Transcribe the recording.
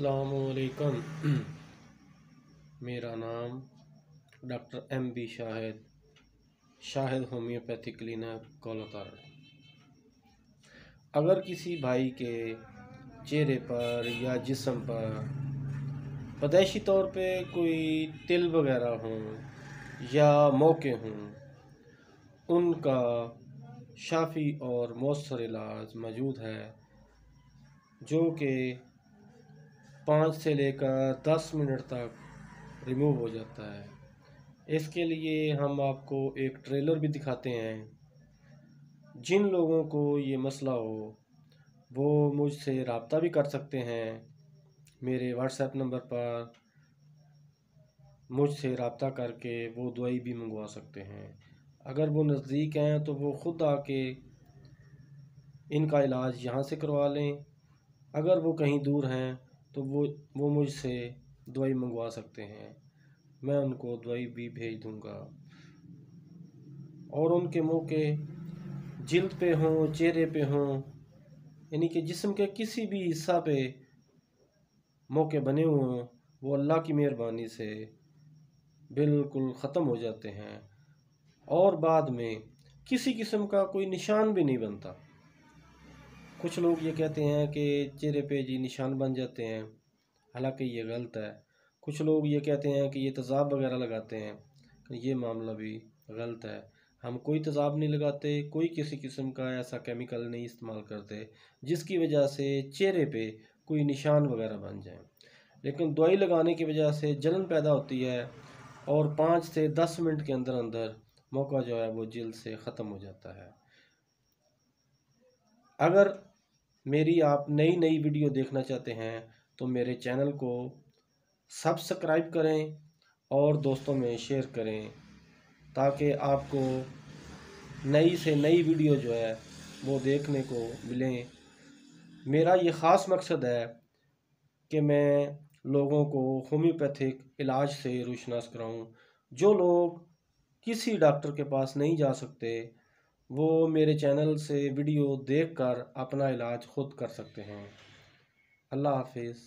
अस्सलामुअलैकुम। मेरा नाम doctor MB Shahid homeopathic clinic Kolkata. अगर किसी भाई के चेहरे पर या जिस्म पर पैदाइशी तौर पे कोई तिल वगैरह हों या मोके हों, उनका शाफ़ी और मौसर इलाज मौजूद है जो कि 5 से लेकर 10 मिनट तक रिमूव हो जाता है। इसके लिए हम आपको एक ट्रेलर भी दिखाते हैं। जिन लोगों को ये मसला हो वो मुझसे रब्ता भी कर सकते हैं। मेरे व्हाट्सएप नंबर पर मुझसे रब्ता करके वो दवाई भी मंगवा सकते हैं। अगर वो नज़दीक हैं तो वो ख़ुद आके इनका इलाज यहाँ से करवा लें। अगर वो कहीं दूर हैं तो वो मुझसे दवाई मंगवा सकते हैं। मैं उनको दवाई भी भेज दूंगा। और उनके मुंह के जिल्द पे हों, चेहरे पे हों, यानी कि जिस्म के किसी भी हिस्सा पे मौके बने हुए हों, वो अल्लाह की मेहरबानी से बिल्कुल ख़त्म हो जाते हैं और बाद में किसी किस्म का कोई निशान भी नहीं बनता। कुछ लोग ये कहते हैं कि चेहरे पे जी निशान बन जाते हैं, हालांकि ये गलत है। कुछ लोग ये कहते हैं कि ये तेज़ाब वगैरह लगाते हैं, ये मामला भी गलत है। हम कोई तेज़ाब नहीं लगाते, कोई किसी किस्म का ऐसा केमिकल नहीं इस्तेमाल करते जिसकी वजह से चेहरे पे कोई निशान वगैरह बन जाए। लेकिन दवाई लगाने की वजह से जलन पैदा होती है और 5 से 10 मिनट के अंदर अंदर मौका जो है वो जिल्द से ख़त्म हो जाता है। अगर मेरी आप नई वीडियो देखना चाहते हैं तो मेरे चैनल को सब्सक्राइब करें और दोस्तों में शेयर करें ताकि आपको नई से नई वीडियो जो है वो देखने को मिलें। मेरा ये ख़ास मकसद है कि मैं लोगों को होम्योपैथिक इलाज से रोशनास कराऊं। जो लोग किसी डॉक्टर के पास नहीं जा सकते वो मेरे चैनल से वीडियो देखकर अपना इलाज खुद कर सकते हैं। अल्लाह हाफिज़।